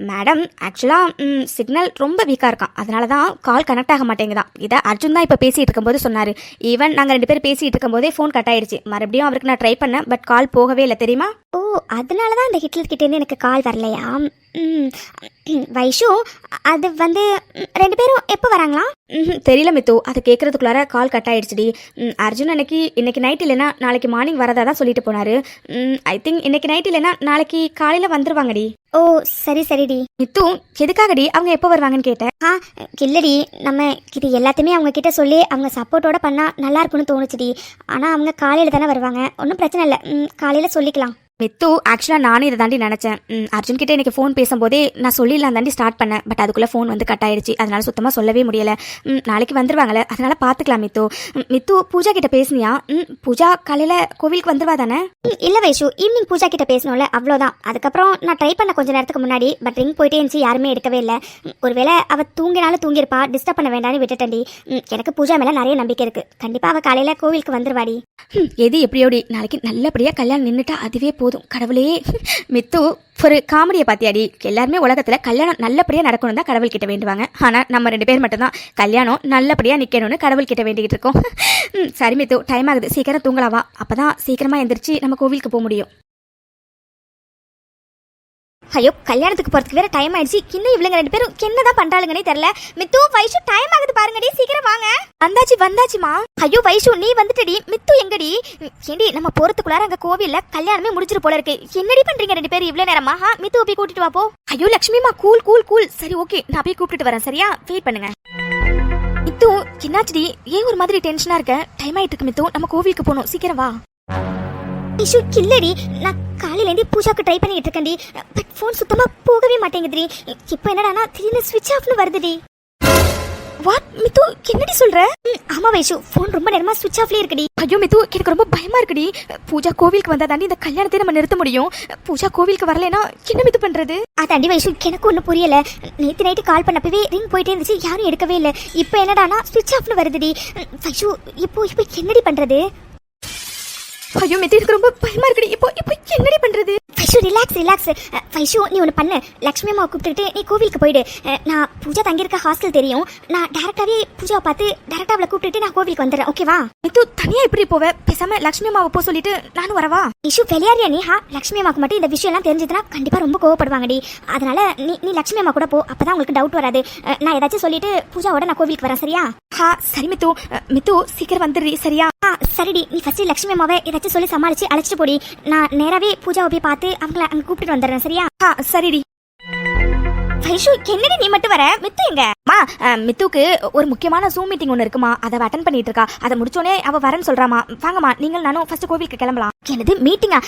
மேடம், ஆக்சுவலாக சிக்னல் ரொம்ப வீக்காக இருக்கான், அதனால தான் கால் கனெக்ட் ஆக மாட்டேங்குதான். இதை அர்ஜுன் தான் இப்போ பேசிகிட்டு இருக்கும்போது சொன்னார். ஈவன் நாங்கள் 2 பேர் பேசிகிட்டு இருக்கும்போதே ஃபோன் கட் ஆயிடுச்சு. மறுபடியும் அவருக்கு நான் ட்ரை பண்ணேன், பட் கால் போகவே இல்லை தெரியுமா? ஓ, அதனால தான் இந்த ஹிட்லர் கிட்டேருந்து எனக்கு கால் வரலையா? ம், வைஷு அது வந்து ரெண்டு பேரும் எப்போ வராங்களா? தெரியல மித்து, அதை கேட்கறதுக்குள்ளார கால் கட் ஆயிடுச்சுடி. அர்ஜுன் இன்னைக்கு நைட் இல்லைன்னா நாளைக்கு மார்னிங் வரதா தான் சொல்லிட்டு போனாரு. ஐ திங்க் இன்னைக்கு நைட் இல்லைன்னா நாளைக்கு காலையில் வந்துருவாங்கடி. ஓ சரி சரிடி. மித்து, எதுக்காகடி அவங்க எப்போ வருவாங்கன்னு கேட்டேன். இல்லடி, நம்ம இது எல்லாத்தையுமே அவங்க கிட்ட சொல்லி அவங்க சப்போர்ட்டோட பண்ணால் நல்லா இருக்கும்னு தோணுச்சுடி. ஆனால் அவங்க காலையில் தானே வருவாங்க, ஒன்றும் பிரச்சனை இல்லை, காலையில் சொல்லிக்கலாம். மித்து, ஆக்சுவலாக நானும் இதை தாண்டி நினச்சேன். அர்ஜுன் கிட்ட எனக்கு ஃபோன் பேசும்போதே நான் சொல்லிடலாம் தாண்டி ஸ்டார்ட் பண்ணேன். பட் அதுக்குள்ளே ஃபோன் வந்து கட் ஆயிடுச்சு, அதனால சுத்தமாக சொல்லவே முடியலை. நாளைக்கு வந்துருவாங்களே, அதனால பார்த்துக்கலாம் மித்து. மித்து, பூஜா கிட்ட பேசுனியா? பூஜா காலையில் கோவிலுக்கு வந்துருவா தானே? இல்லை வைஷு, ஈவினிங் பூஜா கிட்ட பேசணும்ல, அவ்வளோதான். அதுக்கப்புறம் நான் ட்ரை பண்ண கொஞ்சம் நேரத்துக்கு முன்னாடி, பட் ரிங் போயிட்டே இருந்துச்சு, யாருமே எடுக்கவே இல்லை. ஒருவேளை அவள் தூங்கினாலும் தூங்கியிருப்பா, டிஸ்டர்ப் பண்ண வேண்டாம்னு விட்டுட்டேன்டி. எனக்கு பூஜா மேலே நிறைய நம்பிக்கை இருக்குது, கண்டிப்பாக அவள் காலையில் கோவிலுக்கு வந்துருவாடி. எது எப்படியோடி, நாளைக்கு நல்லபடியாக கல்யாணம் நின்றுட்டா அதுவே போதும். கடவுளே, மித்து ஒரு காமெடியை பார்த்தியாடி? எல்லாருமே உலகத்தில் கல்யாணம் நல்லபடியாக நடக்கணும் தான் கடவுள் கிட்ட வேண்டுவாங்க. ஆனால் நம்ம 2 பேர் மட்டும்தான் கல்யாணம் நல்லபடியாக நிற்கணும்னு கடவுள் கிட்ட வேண்டிக்கிட்டு இருக்கோம். சரி மித்து, டைம் ஆகுது, சீக்கிரம் தூங்கலாவா? அப்போ தான் சீக்கிரமாக எந்திரிச்சு நம்ம கோவிலுக்கு போக முடியும். ஐயோ, கல்யாணத்துக்கு போகிறதுக்கு வேற டைம் ஆயிடுச்சு. இன்னும் இவளுங்க 2 பேரும் என்னதான் பண்றாளுங்கன்னே தெரியல. மித்து, வைஷு டைம் ஆகுது பாருங்கடி, சீக்கிரம் வாங்க. வந்தாச்சுமா. ஐயோ வைஷு, நீ வந்துட்டடி. மித்து எங்கடி? ஏண்டி, நம்ம போறதுக்குள்ளார அங்க கோவில்ல கல்யாணமே முடிஞ்சிரு போல இருக்கு. என்னடி பண்றீங்க 2 பேரும் இவ்வளவு நேரமா? மித்து போய் கூட்டிட்டு வா போ. ஐயோ லட்சுமிமா, கூல். சரி ஓகே, நான் போய் கூப்பிட்டு வரேன், சரியா? வெயிட் பண்ணுங்க. மித்து, என்னாச்சுடி? ஏன் ஒரு மாதிரி டென்ஷனா இருக்க? டைம் ஆயிட்டு இருக்கு மித்து, நம்ம கோவிலுக்கு போகணும், சீக்கிரம் வா. வைஷு இல்லடி, நான் காலையிலேருந்து பூஜாக்கு ட்ரை பண்ணிட்டு இருக்கேன்டி, பட் ஃபோன் சுத்தமா போகவே மாட்டேங்குதுடி. இப்போ என்னடானா திடீர்னு ஸ்விட்ச் ஆஃப்னு வருதுடி. வாட் மித்து, என்னடி சொல்ற? ஆமா வைஷு, ஃபோன் ரொம்ப நேரமா ஸ்விட்ச் ஆஃப்லயே இருக்குடி. ஐயோ மித்து, எனக்கு ரொம்ப பயமா இருக்குடி. பூஜா கோவிலுக்கு வந்தா தாண்டி இந்த கல்யாணத்தை நம்ம நிறுத்த முடியும். பூஜா கோவிலுக்கு வரலைன்னா என்ன மித்து பண்றது? அதாண்டி வைஷு, எனக்கு ஒன்றும் புரியல. நேற்று நைட்டு கால் பண்ணப்பவே ரிங் போயிட்டே இருந்துச்சு, யாரும் எடுக்கவே இல்லை. இப்போ என்னடானா ஸ்விட்ச் ஆஃப்னு வருதுடி. வைஷு இப்போ என்னடி பண்றது? ஐயோ மித்து, எனக்கு ரொம்ப பயமா இருக்குடி. இப்போ என்னடி பண்றது? வைஷு ரிலாக்ஸ். வைஷு, நீ ஒன்று பண்ணு, லக்ஷ்மி அம்மாவை கூப்பிட்டுக்கிட்டு நீ கோவிலுக்கு போயிடு. நான் பூஜா தங்கியிருக்க ஹாஸ்டல் தெரியும், நான் டேரக்டாவே பூஜாவை பார்த்து டேரக்டா அவளை கூப்பிட்டுட்டு நான் கோவிலுக்கு வந்துடுறேன், ஓகேவா? மித்து, தனியா எப்படி போவ? பேசாம லட்சுமி அம்மாவை போ சொல்லிட்டு நானும் வரவா? வைஷு விளையாடியா நீ? லக்ஷ்மி அம்மாவுக்கு மட்டும் இந்த விஷயம் எல்லாம் தெரிஞ்சதுன்னா கண்டிப்பா ரொம்ப கோவப்படுவாங்கடி. அதனால நீ லக்ஷ்மி அம்மா கூட போ, அப்பதான் உங்களுக்கு டவுட் வராது. நான் ஏதாச்சும் சொல்லிட்டு பூஜாவோட நான் கோவிலுக்கு வரேன், சரியா? சரி மித்து, சீக்கிரம் வந்துடுறி, சரியா? சரிடி, நீ ஃபர்ஸ்ட் லக்ஷ்மி அம்மாவை ஏதாச்சும் சொல்லி சமாளிச்சு அழைச்சிட்டு போடி. நான் நேராவே பூஜாவை போய் பார்த்து அவங்கள அங்க கூப்பிட்டு வந்துடுறேன், சரியா? சரிடி. வைஷு என்னடி நீ மட்டும் வர? மித்து எங்க? மித்துக்கு ஒரு முக்கியமான ஜூம் மீட்டிங் ஒன்று இருக்குமா, அதை அட்டன் பண்ணிட்டு இருக்கா. அதை முடிச்சோடனே அவ வரேன்னு சொல்றாமா. வாங்கம்மா, நீங்கள் நானும் ஃபர்ஸ்ட் கோவிலுக்கு கிளம்பலாம். என்னது மீட்டிங்கா?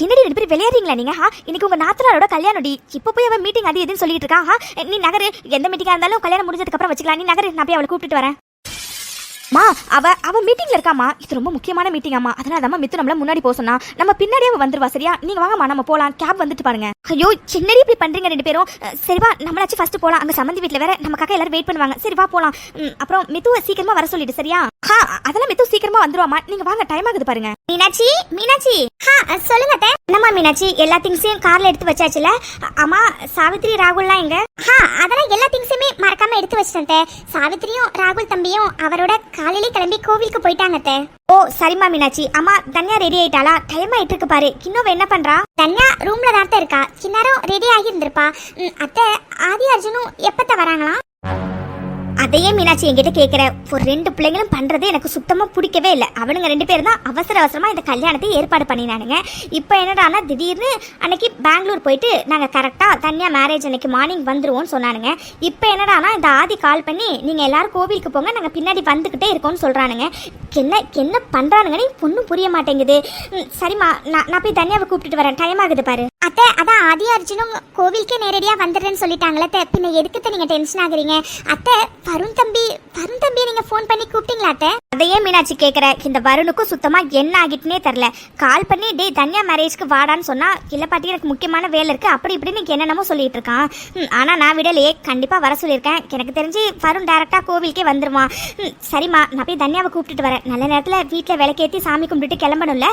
என்னடி 2 பேரும் விளையாடுறீங்களா நீங்க? இன்னைக்கு உங்க நாத்தனாரோட கல்யாணம் டி. இப்போ போய் அவ மீட்டிங் அது எதுன்னு சொல்லிட்டு இருக்கா? நீ நகரு, எந்த மீட்டிங்கா இருந்தாலும் கல்யாணம் முடிஞ்சதுக்கு அப்புறம் வச்சுக்கலாம். நீ நகரு, நான் போய் அவளை கூப்பிட்டு வரேன். அவ மீட்டிங்ல இருக்காமா. இது ரொம்ப முக்கியமான மீட்டிங் அம்மா, அதனால தான் மித்து நம்மள முன்னாடி போக சொன்னா. நம்ம பின்னாடியே அவ வந்துருவா, சரியா? நீங்க வாங்கம்மா, நம்ம போலாம். கேப் வந்துட்டு பாருங்க. ஐயோ என்னடி இப்படி பண்றீங்க 2 பேரும்? சரிவா, நம்மளாச்சும் ஃபர்ஸ்ட் போலாம். அங்க சம்மந்தி வீட்ல வேற நமக்காக எல்லாரும் வெயிட் பண்ணுவாங்க. சரிவா போலாம். அப்புறம் மித்துவை சீக்கிரமா வர சொல்லிடு, சரியா? அதெல்லாம் மித்து சீக்கிரமா வந்துருவாமா. நீங்க வாங்க, டைம் ஆகுது பாருங்க. மீனாட்சி சொல்லுங்க அத்தை. என்னம்மா மீனாட்சி, எல்லா திங்ஸையும் கார்ல எடுத்து வச்சாச்சுல? ஆமா, சாவித்ரி ராகுல்லாம் எங்க? அதெல்லாம் எல்லா திங்ஸையுமே மறக்காம எடுத்து வச்சிட்டேன். சாவித்ரியும் ராகுல் தம்பியும் அவரோட காலையிலே கிளம்பி கோவிலுக்கு போயிட்டாங்க அத்தை. ஓ சரிம்மா மீனாட்சி. அம்மா தன்யா ரெடி ஆயிட்டாளா? டைம் ஆயிட்டு இருக்கு பாரு. கிண்ணோவ என்ன பண்றா? தன்யா ரூம்ல தான் இருக்கா, கிண்ணாரும் ரெடி ஆகி இருந்திருப்பா. அத்தை, ஆதி அர்ஜுனும் எப்பத்த வராங்களா? அதையே மீனாட்சி என்கிட்ட கேட்குற. ஒரு 2 பிள்ளைங்களும் பண்ணுறது எனக்கு சுத்தமாக பிடிக்கவே இல்லை. அவனுங்க 2 பேர் தான் அவசரமாக இந்த கல்யாணத்தை ஏற்பாடு பண்ணினானுங்க. இப்போ என்னடானா திடீர்னு அன்னைக்கு பெங்களூர் போயிட்டு நாங்கள் கரெக்டாக தனியாக மேரேஜ் அன்னைக்கு மார்னிங் வந்துருவோம்னு சொன்னானுங்க. இப்போ என்னடானா இந்த ஆதி கால் பண்ணி நீங்கள் எல்லாரும் கோவிலுக்கு போங்க, நாங்கள் பின்னாடி வந்துக்கிட்டே இருக்கோம்னு சொல்கிறானுங்க. என்ன பண்ணுறானுங்கன்னு ஒன்றும் புரிய மாட்டேங்குது. சரிம்மா, நான் போய் தனியாவை கூப்பிட்டுட்டு வரேன். டைம் ஆகுது பாரு. அத்தை, அதான் ஆதி அர்ஜுனும் கோவிலுக்கே நேரடியாக வந்துடுறேன்னு சொல்லிட்டாங்களே, பின்ன எதுக்கு நீங்கள் டென்ஷன் ஆகுறீங்க? அத்தை, வருண் தம்பி நீங்க ஃபோன் பண்ணி கூப்பிட்டீங்களா அத்தை? அதையே மீனாட்சி கேட்குற. இந்த வருணுக்கும் சுத்தமா என்ன ஆகிட்டுனே தெரியல. கால் பண்ணி டே தன்யா மேரேஜ்க்கு வாடான்னு சொன்னா, இல்ல பாட்டி எனக்கு முக்கியமான வேலை இருக்கு அப்படி இப்படின்னு என்னென்னமோ சொல்லிட்டு இருக்கான். ஆனா நான் விடலையே, கண்டிப்பா வர சொல்லியிருக்கேன். எனக்கு தெரிஞ்சு வருண் டைரக்டா கோவிலுக்கே வந்துருவான். சரிம்மா, நான் போய் தன்யாவை கூப்பிட்டுட்டு வரேன். நல்ல நேரத்துல வீட்டுல விளக்கேற்றி சாமி கும்பிட்டுட்டு கிளம்பணும்ல.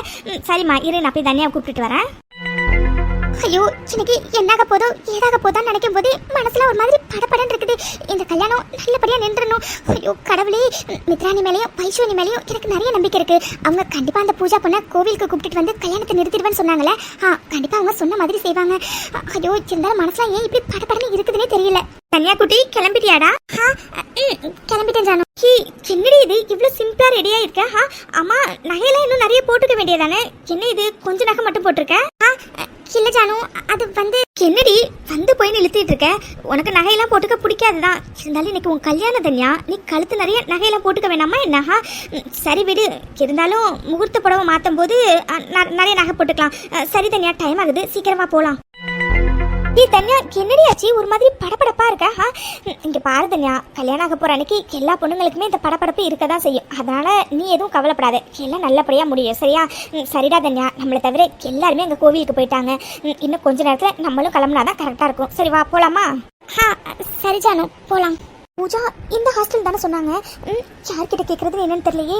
சரிம்மா இரு, நான் போய் தன்யாவை கூப்பிட்டுட்டு வரேன். ஐயோ எனக்கு என்னாக போதோ ஏதாக போதான்னு நினைக்கும் போது மனசுல ஒரு மாதிரி படபடன்னு இருக்குது. இந்த கல்யாணம் நல்லபடியா நின்றுணும். ஐயோ கடவுளே, மித்ராணி மேலேயும் வைஷோனி மேலேயும் எனக்கு நிறைய நம்பிக்கை இருக்கு. அவங்க கண்டிப்பா அந்த பூஜா பொண்ணை கோவிலுக்கு கூப்பிட்டு வந்து கல்யாணத்தை நிறுத்திடுவேன்னு சொன்னாங்களே, கண்டிப்பா அவங்க சொன்ன மாதிரி செய்வாங்க. ஐயோ இருந்தாலும் மனசுல ஏன் இப்படி படபடன்னு இருக்குதுன்னே தெரியல. தனியா குட்டி கிளம்பிட்டியாடா? கிளம்பிட்டேன் ஜானு. என்னடி இது இவ்வளவு சிம்பிளா ரெடியா இருக்க? அம்மா நகையெல்லாம் இன்னும் நிறைய போட்டுக்க வேண்டியதானே? என்ன இது கொஞ்ச நகை மட்டும் போட்டிருக்க? இல்ல ஜானு, அது வந்து என்னடி வந்து போய் இழுத்துட்டு இருக்க? உனக்கு நகையெல்லாம் போட்டுக்க பிடிக்காதுதான். இருந்தாலும் இன்னைக்கு உன் கல்யாணம் தனியா, நீ கழுத்து நிறைய நகையெல்லாம் போட்டுக்க வேணாமா என்ன? சரி விடு, இருந்தாலும் முகூர்த்த புடவை மாத்தும் போது நிறைய நகை போட்டுக்கலாம். சரி தனியா, டைம் ஆகுது, சீக்கிரமா போலாம். நீ தனியா என்னடி ஆச்சு? ஒரு மாதிரி படபடப்பா இருக்க. இங்க பாரு தனியா, கல்யாணம் ஆக போற அன்னைக்கு எல்லா பொண்ணுங்களுக்குமே இந்த படபடப்பு இருக்கதான் செய்யும். அதனால நீ எதுவும் கவலைப்படாத, எல்லாம் நல்லபடியா முடியும் சரியா? சரிடா தனியா, நம்மளை தவிர எல்லாருமே அங்க கோவிலுக்கு போயிட்டாங்க. இன்னும் கொஞ்ச நேரத்துல நம்மளும் கிளம்புனாதான் கரெக்டா இருக்கும். சரி வா போலாமா? சரி ஜானு, போலாம். பூஜா இந்த ஹாஸ்டல் தானே சொன்னாங்க. யார்கிட்ட கேட்கறதுன்னு என்னன்னு தெரியலையே.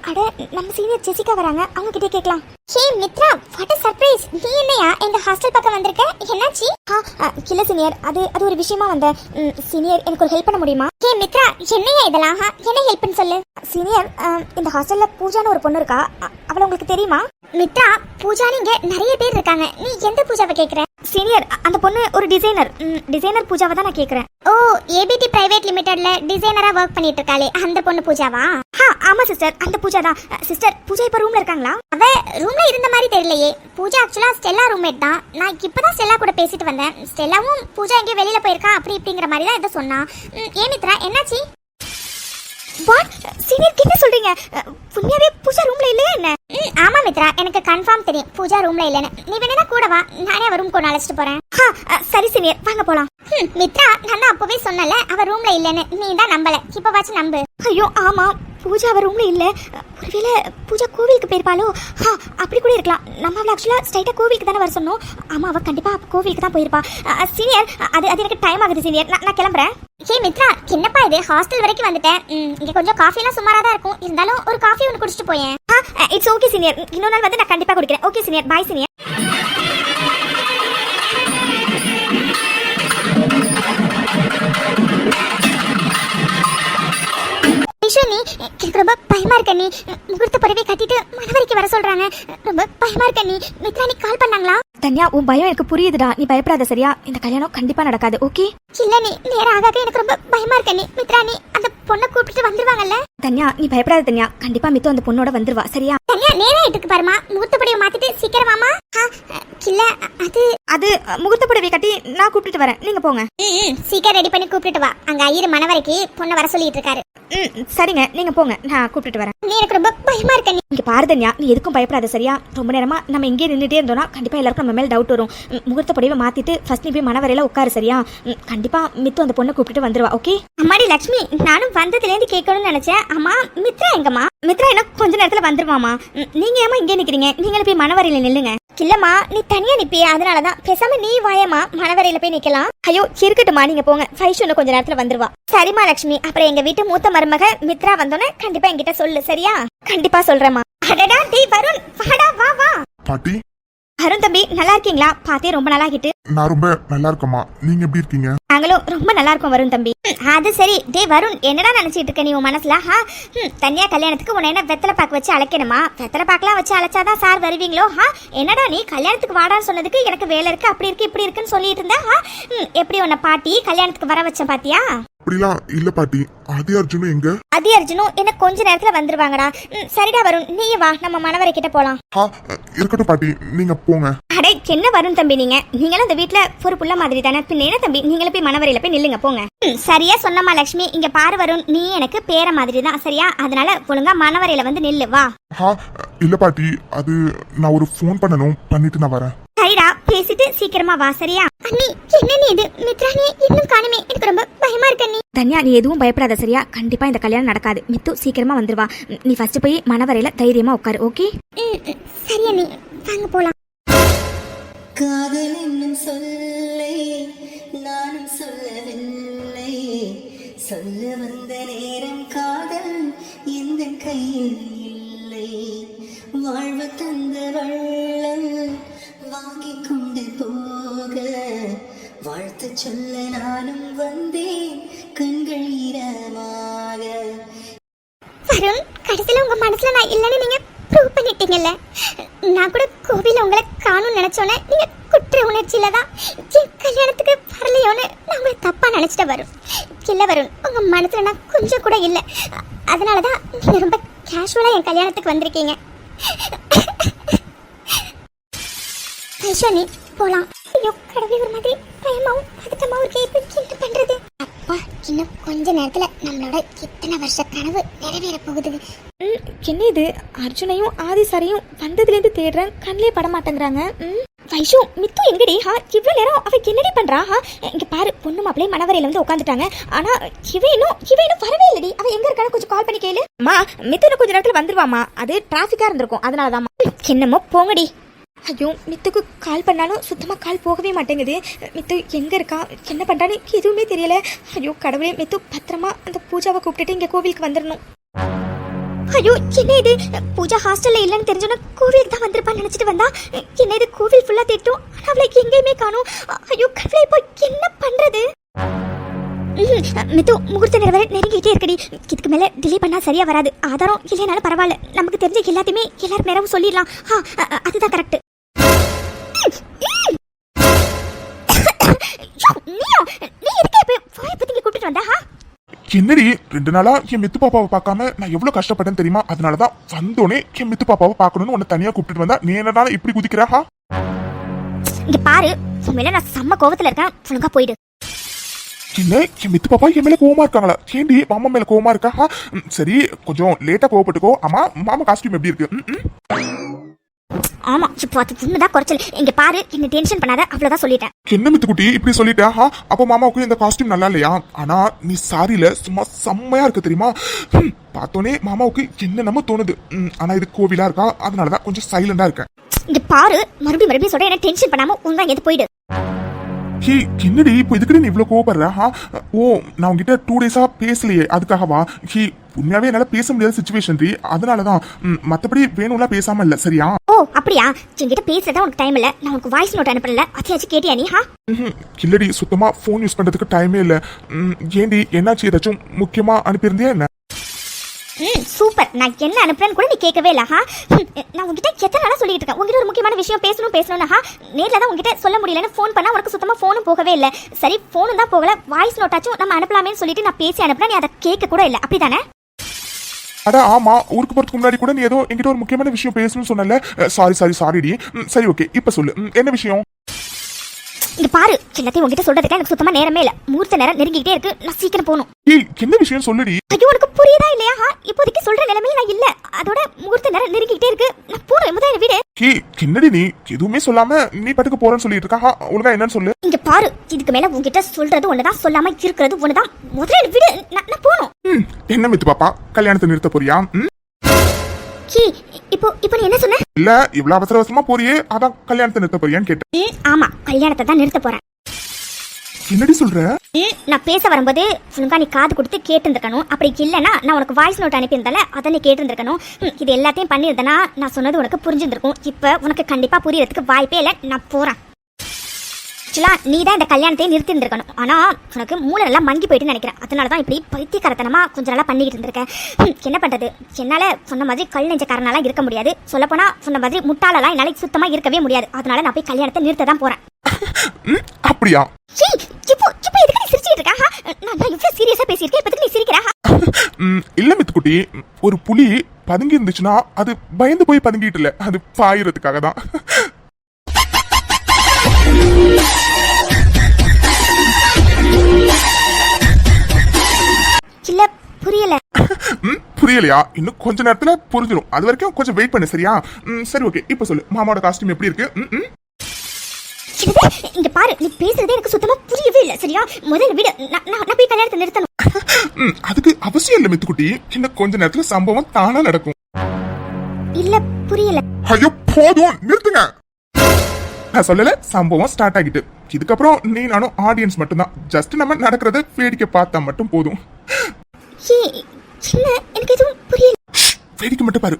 அட நம்ம சீனியர் ஜெசிகா வராங்க, அவங்க கிட்டே கேட்கலாம். ஹே மித்ரா, வாட் a சர்ப்ரைஸ். நீ என்னையா எங்க ஹாஸ்டல் பக்கம் வந்திருக்க? என்னாச்சு? இல்ல சீனியர், அது ஒரு விஷயமா வந்தேன். சீனியர் எனக்கு ஒரு ஹெல்ப் பண்ண முடியுமா? ஹே மித்ரா, என்னையா இதெல்லாம்? என்ன ஹெல்ப்னு சொல்லு. சீனியர், இந்த ஹாஸ்டல்ல பூஜான்னு ஒரு பொண்ணு இருக்கா, அவளை உங்களுக்கு தெரியுமா? மித்ரா, பூஜான்னு இங்க நிறைய பேர் இருக்காங்க. நீ எந்த பூஜாவை கேக்குற? சீனியர், அந்த பொண்ணு ஒரு டிசைனர் பூஜாவை தான் நான் கேக்குறேன். ஓ, ஏபிடி பிரைவேட் லிமிடெட்ல டிசைனரா ஒர்க் பண்ணிட்டு இருக்காளே அந்த பொண்ணு பூஜாவா? ஆமா சிஸ்டர், அந்த பூஜா தான். சிஸ்டர், பூஜா இப்ப ரூம்ல இருக்காங்களா? அவ ரூம்ல இருந்த மாதிரி தெரியலையே. பூஜா ஆக்சுவலா ஸ்டெல்லா ரூம்மேட் தான். நான் இப்பதான் ஸ்டெல்லா கூட பேசிட்டு வந்தேன். ஸ்டெல்லாவும் பூஜா எங்கேயோ வெளியில போயிருக்கா அப்படி இப்படிங்கிற மாதிரி தான் இதை சொன்னா. ஏன் மித்ரா, என்னாச்சு? வாட் சீனியர், என்ன சொல்றீங்க? உண்மையாவே பூஜா ரூம்ல இல்லையா என்ன? ஆமா மித்ரா, எனக்கு கன்ஃபார்ம் தெரியும் பூஜா ரூம்ல இல்லைன்னு. நீ வேணா கூட வா, நானே அவ ரூம் கொண்டு அழைச்சிட்டு போறேன். சரி சீனியர், வாங்க போலாம். மித்ரா, நான் தான் அப்பவே சொன்னல அவ ரூம்ல இல்லைன்னு. நீ தான் நம்பல, இப்ப வாச்சு நம்பு. ஐயோ ஆமா, பூஜா அவ ரூம்ல இல்ல. ஒருவேளை பூஜா கோவிலுக்கு போயிருப்பாளோ? அப்படி கூட இருக்கலாம். நம்ம அவளை ஆக்சுவலா ஸ்ட்ரைட்டா கோவிலுக்கு தானே வர சொன்னோம். ஆமா, அவ கண்டிப்பா கோவிலுக்கு தான் போயிருப்பா. சீனியர், அது எனக்கு டைம் ஆகுது சீனியர், நான் கிளம்புறேன். ஹே மித்ரா, என்னப்பா இது, ஹாஸ்டல் வரைக்கும் வந்துட்டேன். இங்க கொஞ்சம் காஃபி எல்லாம் சுமாரா தான் இருக்கும். இருந்தாலும் ஒரு காஃபி ஒன்று குடிச்சிட்டு போயேன். இட்ஸ் ஓகே சீனியர், இன்னொரு நாள் வந்து நான் கண்டிப்பா குடிக்கிறேன். Okay senior, bye senior. நீ எனக்கு ரொம்ப பயமா இருக்க. நீ முகூர்த்த புடவை கட்டிட்டு மணவரைக்கு வர சொல்றாங்க. ரொம்ப பயமா இருக்க. நீ மித்ரா, நீ கால் பண்ணாங்களா? தன்யா, உன் பயம் எனக்கு புரியுதுடா, நீ பயப்படாத சரியா? இந்த கல்யாணம் கண்டிப்பா நடக்காது. ஓகே? இல்ல நீ நேரம் ஆகாக எனக்கு ரொம்ப பயமா இருக்க. நீ மித்ரா, நீ அந்த பொண்ணை கூப்பிட்டு வந்துருவாங்கல்ல? தன்யா, நீ பயப்படாத தன்யா, கண்டிப்பா மித்து அந்த பொண்ணோட வந்துருவா சரியா? தன்யா, நேரம் ஆயிட்டுக்கு பாருமா. முகூர்த்த புடவை மாத்திட்டு சீக்கிரம் வாமா. இல்ல அது முகூர்த்த புடவை கட்டி நான் கூப்பிட்டு வரேன், நீங்க போங்க. சீக்கிரம் ரெடி பண்ணி கூப்பிட்டு வா. அங்க ஐயரு மணவரைக்கு பொண்ணை வர சொல்லிட்டு இருக்காரு. சரிங்க, நீங்க போங்க, நான் கூப்பிட்டு வரேன். நீ எனக்கு ரொம்ப பயமா இருக்க. இங்க பாரு தன்யா, நீ எதுக்கும் பயப்படாத சரியா? ரொம்ப நேரமா நம்ம இங்கே நின்றுட்டே இருந்தோம்னா கண்டிப்பா எல்லாருக்கும் நம்ம மேல டவுட் வரும். முகூர்த்த புடவை மாத்திட்டு ஃபர்ஸ்ட் நீ போய் மணவரையில உட்காரு சரியா? கண்டிப்பா மித்து அந்த பொண்ணை கூப்பிட்டு வந்துருவா. ஓகே? அம்மாடி லட்சுமி, நானும் வந்ததுல இருந்து கேட்கணும்னு நினைச்சேன். அம்மா, மித்ரா எங்கம்மா? மித்ரா இன்னும் கொஞ்ச நேரத்துல வந்துருவாமா. நீங்க ஏமா இங்கே நிக்கிறீங்க? நீங்களும் போய் மணவரையில நில்லுங்க. இல்லம்மா, நீ தனியா நிப்பிய, அதனாலதான். பேசாம நீ வாயம்மா, மணவரையில போய் நிக்கலாம். ஐயோ இருக்கட்டுமா, நீங்க போங்க. ஃபைஷ் இன்னும் கொஞ்ச நேரத்துல வந்துருவா. சரிம்மா லட்சுமி, அப்புறம் எங்க வீட்டு மூத்த மருமக மித்ரா வந்தோன்னே கண்டிப்பா என்கிட்ட சொல்லு சரியா? கண்டிப்பா சொல்றேம்மா. அடடா, டேய் வருண், வாடா வா வா. பாட்டி, அருண் தம்பி, நல்லா இருக்கீங்களா? பாத்தே ரொம்ப நல்லா ஆகிட்டு. நான் ரொம்ப நல்லா இருக்கேம்மா. நீங்க எப்படி இருக்கீங்க? நாங்களும் ரொம்ப நல்லா இருக்கோம் வருண் தம்பி. அது சரி. டே வருண், என்னடா நினைச்சிட்டு இருக்க நீ உன் மனசுல? தனியா கல்யாணத்துக்கு உன்னை என்ன வெத்தலை பாக்கு வச்சு அழைக்கணுமா? வெத்தலை பாக்கெல்லாம் வச்சு அழைச்சாதான் சார் வருவீங்களோ? என்னடா நீ கல்யாணத்துக்கு வாடான்னு சொன்னதுக்கு எனக்கு வேலை இருக்கு அப்படி இருக்கு இப்படி இருக்குன்னு சொல்லிட்டு இருந்தா எப்படி உன்னை பாட்டி கல்யாணத்துக்கு வர வச்சேன் பாத்தியா? அப்படிலாம் இல்ல பாட்டி. ஆதி அர்ஜுனும் எங்க? ஆதி அர்ஜுனும் என்ன கொஞ்ச நேரத்துல வந்துருவாங்கடா. சரிடா வருண், நீயே வா, நம்ம மணவரை கிட்ட போலாம். இருக்கட்டும் பாட்டி, நீங்க போங்க. அடே என்ன வருண் தம்பி, நீங்களும் இந்த வீட்டுல ஒரு புள்ள மாதிரி தானே, பின்ன என்ன தம்பி, நீங்களே போய் மணவரையில போய் நில்லுங்க போங்க. சரியா சொன்னமா லட்சுமி. இங்க பாரு வருண், நீ எனக்கு பேர மாதிரி தான் சரியா? அதனால ஒழுங்கா மணவரையில வந்து நில்லு வா. இல்ல பாட்டி, அது நான் ஒரு ஃபோன் பண்ணணும், பண்ணிட்டு நான் வரேன். சரிடா, பேசிட்டு சீக்கிரமா வா சரியா? அண்ணி, என்ன நீ இது? மித்ரா நீ இன்னும் காணுமே, எனக்கு ரொம்ப பயமா இருக்க. நீ தன்யா, நீ எதுவும் பயப்படாத சரியா? கண்டிப்பா இந்த கல்யாணம் நடக்காது. மித்து சீக்கிரமா வந்துருவா. நீ ஃபர்ஸ்ட் போய் மணவரையில தைரியமா உட்காரு. ஓகே? சரியா, நீ வாங்க போலாம். காதல் என்னும் சொல்லை நானும் சொல்லவில்லை, சொல்ல வந்த நேரம் காதல் எந்த கையில் இல்லை, வாழ்வு தந்த வள்ளல் வாங்கி கொண்டு போ சொல்ல நானும் வந்தேன் கண்கள் ஈரமாக. வருண், கடைசியில உங்க மனசுல நான் இல்லைன்னு நீங்க ப்ரூவ் பண்ணிட்டீங்கல்ல. நான் கூட கோவில உங்களை காணும்னு நினைச்சோன்னே நீங்க குற்ற உணர்ச்சியில தான் என் கல்யாணத்துக்கு வரலையோன்னு நான் உங்களை தப்பா நினைச்சிட்ட வருண். இல்ல வருண், உங்க மனசுல நான் கொஞ்சம் கூட இல்லை. அதனாலதான் நீங்க ரொம்ப கேஷுவலா என் கல்யாணத்துக்கு வந்திருக்கீங்க. ஐஷானி போலாம். ஐயோ கடவுளே, ஒரு மாதிரி பயமாவும் பதட்டமாவும் இருக்கே. இப்ப என்ன பண்றது? அப்பா, இன்னும் கொஞ்ச நேரத்துல நம்மளோட இத்தனை வருஷ கனவு நிறைவேற போகுது. என்ன இது, அர்ஜுனையும் ஆதிசாரையும் வந்ததுலேருந்து தேடுறேன், கண்ணிலே பட மாட்டேங்கிறாங்க. வைஷு, மித்து எங்கடி? இவ்வளோ நேரம் அவ என்னடி பண்றா? இங்க பாரு, பொண்ணு மாப்பிள்ளையே மணவரையில வந்து உட்காந்துட்டாங்க. ஆனா இவ இன்னும் வரவே இல்லடி. அவ எங்க இருக்கான்னு கொஞ்சம் கால் பண்ணி கேளு. மா, மித்து இன்னும் கொஞ்ச நேரத்துல வந்துருவாமா. அது டிராஃபிக்கா இருந்திருக்கும், அதனாலதான். என்னமோ போங்கடி. ஐயோ, மித்துக்கு கால் பண்ணாலும் சுத்தமா கால் போகவே மாட்டேங்குது. மித்து எங்க இருக்கா, என்ன பண்றான்னு எதுவுமே தெரியல. ஐயோ கடவுளே, மித்து பத்திரமா அந்த பூஜாவை கூப்பிட்டுட்டு இங்க கோவிலுக்கு வந்துடணும். ஐயோ என்ன இது, பூஜா ஹாஸ்டல்ல இல்லைன்னு தெரிஞ்சோன்னா கோவிலுக்கு தான் வந்திருப்பான்னு நினைச்சிட்டு வந்தா. என்ன இது, கோவில் ஃபுல்லா தேட்டும், அவளை எங்கேயுமே காணும். ஐயோ கடவுளே, இப்போ என்ன பண்றது? மித்து, முகூர்த்த நேரம் வரை நெருங்கிட்டே இருக்கடி. இதுக்கு மேல டிலே பண்ணா சரியா வராது. ஆதாரம் இல்லைனாலும் பரவாயில்ல, நமக்கு தெரிஞ்ச எல்லாத்தையுமே எல்லாரும் நேரமும் சொல்லிடலாம். அதுதான் கரெக்ட். என்னடி 2 நாளா என் மித்து பாப்பாவை பார்க்காம நான் எவ்வளவு கஷ்டப்பட்டேன்னு தெரியுமா? அதனாலதான் வந்தோடனே என் மித்து பாப்பாவை பார்க்கணும்னு உன்னை தனியா கூப்பிட்டு வந்தா. நீ என்னடா இப்படி குதிக்கிறா? இங்க பாரு, உன் மேல நான் செம்ம கோவத்துல இருக்கேன், ஒழுங்கா போயிடு. என்ன, என் மித்து பாப்பா என் மேல கோவமா இருக்காங்களா? ஏண்டி மாமா மேல கோவமா இருக்கா? சரி, கொஞ்சம் லேட்டா கோவப்பட்டுக்கோ. ஆமா, மாமா காஸ்டியூம் எப்படி இருக்கு? ஆமா, இப்போ அது உண்மைதான் குறைச்சல். இங்க பாரு, என்ன டென்ஷன் பண்ணாத, அவ்வளவுதான் சொல்லிட்டேன். என்ன மித்துக்குட்டி இப்படி சொல்லிட்டா? அப்ப மாமாவுக்கு இந்த காஸ்டியூம் நல்லா இல்லையா? ஆனா நீ சாரியில சும்மா செம்மையா இருக்கு தெரியுமா? பார்த்தோன்னே மாமாவுக்கு என்னென்னமோ தோணுது. ஆனா இது கோவிலா இருக்கா, அதனாலதான் கொஞ்சம் சைலண்டா இருக்கேன். இங்க பாரு, மறுபடியும் சொல்றேன், என்ன டென்ஷன் பண்ணாம ஒழுங்கா எது போயிடு. ஹே, என்னடி இப்போ இதுக்கு நீ இவ்வளவு கோவப்படுற? ஓ, நான் உங்ககிட்ட 2 டேஸா பேசலையே, அதுக்காகவா? ஹே, உண்மையாவே என்னால பேச முடியாத சிச்சுவேஷன் ரீ, அதனாலதான். மத்தபடி வேணும்லாம் பேசாம இல்ல, சரியா? ஓ அப்படியா? என்கிட்ட பேசுறதா உனக்கு டைம் இல்ல. நான் உனக்கு வாய்ஸ் நோட் அனுப்பல, அதையாச்சும் கேட்டியா நீ? இல்லடி, சுத்தமா போன் யூஸ் பண்றதுக்கு டைமே இல்ல. ஏண்டி, என்னாச்சு? ஏதாச்சும் முக்கியமா அனுப்பியிருந்தியா என்ன? சூப்பர். நான் என்ன அனுப்புறேன்னு கூட நீ கேட்கவே இல்ல. நான் உங்ககிட்ட எத்தனை நாளா சொல்லிட்டு இருக்கேன், உங்ககிட்ட ஒரு முக்கியமான விஷயம் பேசணும்னா நேர்ல தான் உங்ககிட்ட சொல்ல முடியலன்னு ஃபோன் பண்ணா உனக்கு சுத்தமா ஃபோனும் போகவே இல்ல. சரி, ஃபோனும் தான் போகல, வாய்ஸ் நோட்டாச்சும் நம்ம அனுப்பலாமேன்னு சொல்லிட்டு நான் பேசி அனுப்புறேன், நீ அதை கேட்க கூட இல்ல, அப்படிதானே? அட ஆமா, ஊருக்கு போறதுக்கு முன்னாடி கூட நீ ஏதோ என்கிட்ட ஒரு முக்கியமான விஷயம் பேசணும்னு சொன்னல. சாரிடி. சரி, ஓகே, இப்ப சொல்லு, என்ன விஷயம்? இங்க பாரு, எல்லாத்தையும் உங்ககிட்ட சொல்றதுக்கு எனக்கு சுத்தமா நேரமே இல்ல. முகூர்த்த நேரம் நெருங்கிட்டே இருக்கு, நான் சீக்கிரம் போகணும். ஏய், என்ன விஷயம் சொல்லுடி? ஐயோ, உனக்கு புரியுதா இல்லையா? இப்போதைக்கு சொல்ற நிலைமையில நான் இல்ல. அதோட முகூர்த்த நேரம் நெருங்கிட்டே இருக்கு, நான் போறேன். முதல்ல வீடு. ஏய், என்னடி நீ எதுவுமே சொல்லாம நீ பாட்டுக்கு போறேன்னு சொல்லிட்டு இருக்கா? ஒழுங்கா என்னன்னு சொல்லு. இங்க பாரு, இதுக்கு மேல உங்ககிட்ட சொல்றது ஒண்ணுதான், சொல்லாம இருக்கிறது ஒண்ணுதான். முதல்ல வீடு, நான் போகணும். என்ன மித்து பாப்பா, கல்யாணத்தை நிறுத்த போறியா? இப்போ நீ என்ன சொன்ன? இல்ல, இவ்வளவு அவசரமா போறியே, அதான் கல்யாணத்தை நிறுத்த போறியான்னு கேட்டேன். ஆமா, கல்யாணத்தை தான் நிறுத்த போறேன். என்னடி சொல்ற? நான் பேச வரும்போது ஒழுங்கா நீ காது கொடுத்து கேட்டுருக்கணும். அப்படி இல்லைன்னா நான் உனக்கு வாய்ஸ் நோட் அனுப்பியிருந்தால அதை நீ கேட்டுருக்கணும். இது எல்லாத்தையும் பண்ணியிருந்தேன்னா நான் சொன்னது உனக்கு புரிஞ்சிருந்திருக்கும். இப்போ உனக்கு கண்டிப்பா புரியறதுக்கு வாய்ப்பே இல்லை. நான் போறேன். நீ தான் இந்த கல்யாணத்தை நிறுத்தி இருந்திருக்கணும். ஆனா உனக்கு மூளை நல்லா மங்கி போயிட்டு நினைக்கிறேன். அதனாலதான் இப்படி பைத்தியக்காரத்தனமா கொஞ்சம் நல்லா பண்ணிக்கிட்டு இருந்திருக்கேன். என்ன பண்றது, என்னால சொன்ன மாதிரி கல் நெஞ்சக்காரனாலாம் இருக்க முடியாது. சொல்லப்போனா சொன்ன மாதிரி முட்டாளெல்லாம் என்னால சுத்தமா இருக்கவே முடியாது. அதனால நான் போய் கல்யாணத்தை நிறுத்த தான் போறேன். அப்படியா? இப்போ எதுக்கு நீ சிரிச்சிட்டு இருக்கா? நான் இவ்வளவு சீரியஸா பேசியிருக்கேன், இப்போ நீ சிரிக்கிறா? இல்ல மித்துக்குட்டி, ஒரு புலி பதுங்கி இருந்துச்சுன்னா அது பயந்து போய் பதுங்கிட்டு இல்ல, அது பாயறதுக்காக தான். இல்ல, புரியல. புரியலையா? இன்னும் கொஞ்ச நேரத்துல புரிஞ்சிடும். அது வரைக்கும் கொஞ்சம் வெயிட் பண்ணு, சரியா? சரி, ஓகே, இப்ப சொல்லு, மாமாவோட காஸ்டியூம் எப்படி இருக்கு? இங்க பாரு, நீ பேசுறதே எனக்கு சுத்தமா புரியவே இல்ல, சரியா? முதல்ல விடு, நான் போய் கல்யாணத்தை நிறுத்தணும். அதுக்கு அவசியம் இல்ல மித்துக்குட்டி, இன்னும் கொஞ்ச நேரத்துல சம்பவம் தானா நடக்கும். இல்ல, புரியல. ஐயோ, போதும், நிறுத்துங்க. நான் சொல்லல, சம்பவம் ஸ்டார்ட் ஆகிட்டு. இதுக்கப்புறம் நீ நானும் ஆடியன்ஸ் மட்டும்தான். ஜஸ்ட் நம்ம நடக்கிறத வேடிக்கை பார்த்தா மட்டும் போதும். எனக்கு எதுவும் புரியல. வேடிக்கை மட்டும் பாரு.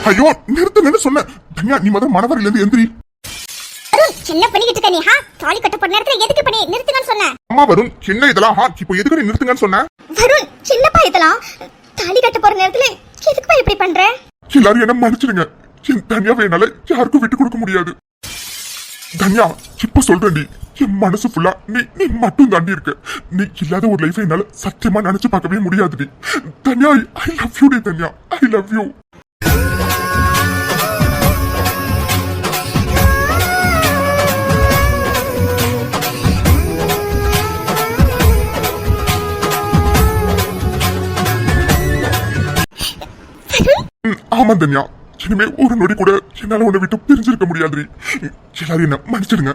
ஐயோ, நிறுத்துங்கன்னு சொன்ன. தனியா, நீ முதல் மனவரிலிருந்து எந்திரி. என்ன பண்ணிக்கிட்டு இருக்க நீ? தாலி கட்ட போற நேரத்துல எதுக்கு பண்ணி நிறுத்துங்கன்னு சொன்ன? அம்மா வருண், என்ன இதெல்லாம்? இப்போ எதுக்கு நீ நிறுத்துங்கன்னு சொன்ன? வருண், சின்னப்பா இதெல்லாம் தாலி கட்ட போற நேரத்துல எதுக்குப்பா இப்படி பண்ற? எல்லாரும் என்ன மன்னிச்சிடுங்க. என் தனியாவை என்னால யாருக்கும் விட்டு கொடுக்க முடியாது. தன்யா, இப்ப சொல்றேன்டி, என் மனசு ஃபுல்லா நீ மட்டும் தாண்டி இருக்க. நீ இல்லாத ஒரு லைஃபை என்னால சத்தியமா நினைச்சு பார்க்கவே முடியாதுடி. தன்யா, ஐ லவ் யூ டி. Dhanya, I love you. ஆமா தன்யா, இனிமே ஒரு நொடி கூட என்னால உன்னை விட்டு பிரிஞ்சிருக்க முடியாது. எல்லாரும் என்ன மன்னிச்சிடுங்க.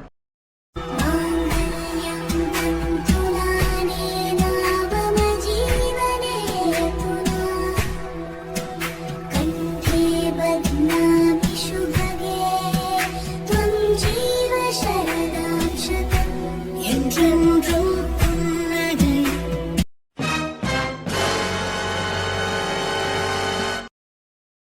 என்று